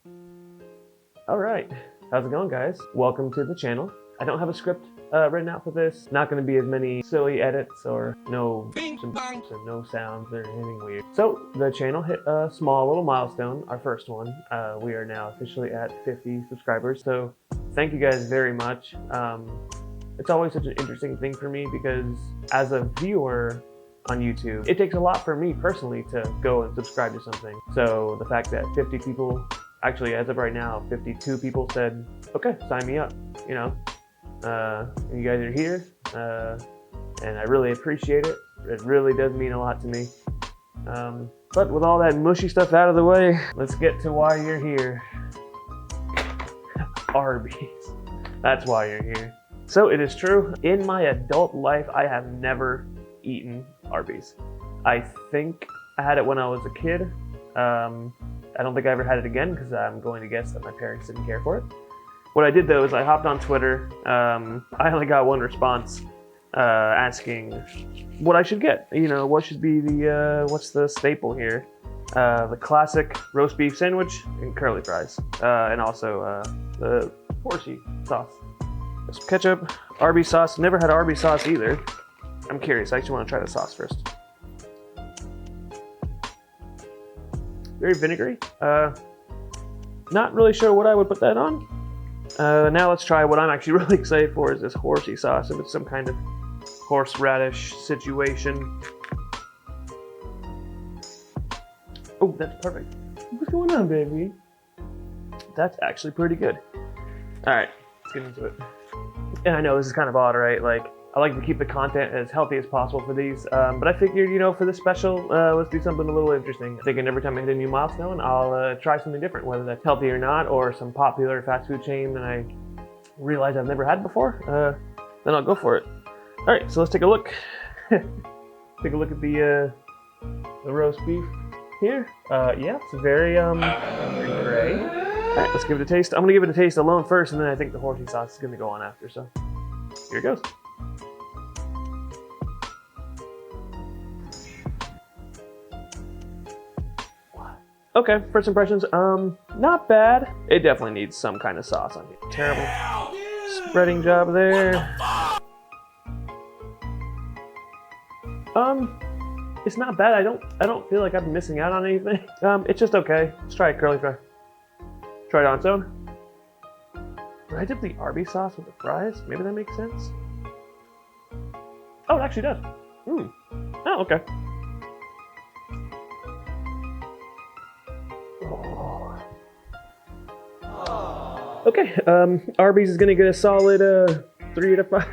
All right, how's it going, guys? Welcome to the channel. I don't have a script written out for this. Not going to be as many silly edits or no symbols and no sounds or anything weird. So the channel hit a small little milestone, our first one. We are now officially at 50 subscribers. So thank you guys very much. It's always such an interesting thing for me because as a viewer on YouTube, it takes a lot for me personally to go and subscribe to something. So the fact that 50 people, actually as of right now, 52 people said, okay, sign me up, you know. You guys are here, and I really appreciate it. It really does mean a lot to me. But with all that mushy stuff out of the way, let's get to why you're here. Arby's. That's why you're here. So it is true, in my adult life, I have never eaten Arby's. I think I had it when I was a kid. I don't think I ever had it again because I'm going to guess that my parents didn't care for it. What I did though is I hopped on Twitter. I only got one response asking what I should get. You know, what should be the, what's the staple here? The classic roast beef sandwich and curly fries. And also the horsey sauce. Some ketchup, Arby sauce. Never had Arby sauce either. I'm curious. I actually want to try the sauce first. Very vinegary. Not really sure what I would put that on. Now let's try what I'm actually really excited for is this horsey sauce. If it's some kind of horseradish situation. Oh, that's perfect. What's going on, baby? That's actually pretty good. All right, let's get into it. And I know this is kind of odd, right? Like, I like to keep the content as healthy as possible for these, but I figured, you know, for this special, let's do something a little interesting. Thinking every time I hit a new milestone, I'll try something different, whether that's healthy or not, or some popular fast food chain that I realize I've never had before, then I'll go for it. All right, so let's take a look. Take a look at the roast beef here. Yeah, it's very gray. All right, let's give it a taste. I'm gonna give it a taste alone first, and then I think the horsey sauce is gonna go on after, so here it goes. Okay, first impressions, not bad. It definitely needs some kind of sauce on here. Terrible spreading job there. It's not bad. I don't feel like I'm missing out on anything. It's just okay. Let's try a curly fry. Try it on its own. Did I dip the Arby sauce with the fries? Maybe that makes sense. Oh, it actually does. Oh, okay. Okay, Arby's is gonna get a solid 3 out of 5.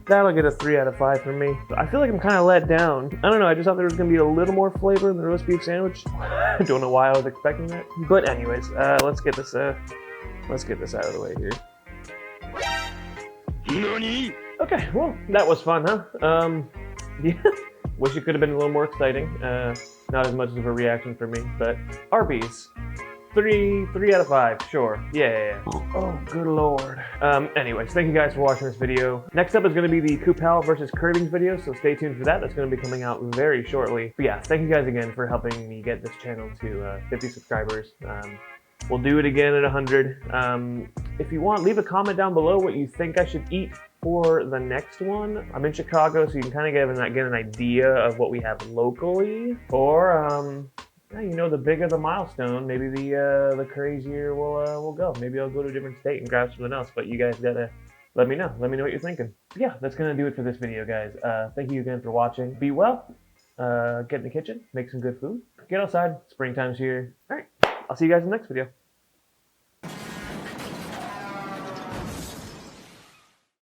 That'll get a 3 out of 5 from me. I feel like I'm kind of let down. I don't know, I just thought there was gonna be a little more flavor in the roast beef sandwich. I don't know why I was expecting that. But anyways, let's get this out of the way here. Nani? Okay, well, that was fun, huh? Yeah. Wish it could have been a little more exciting. Not as much of a reaction for me, but Arby's. 3 out of 5, sure. Yeah. Oh, good lord. Anyways, thank you guys for watching this video. Next up is going to be the Coupal versus Cravings video, so stay tuned for that. That's going to be coming out very shortly. But yeah, thank you guys again for helping me get this channel to 50 subscribers. We'll do it again at 100. If you want, leave a comment down below what you think I should eat for the next one. I'm in Chicago, so you can kind of get an idea of what we have locally. Or, yeah, you know, the bigger the milestone, maybe the crazier we'll go. Maybe I'll go to a different state and grab something else, but you guys gotta let me know. Let me know what you're thinking. But yeah, that's gonna do it for this video, guys. Thank you again for watching. Be well, get in the kitchen, make some good food, get outside, springtime's here. All right, I'll see you guys in the next video.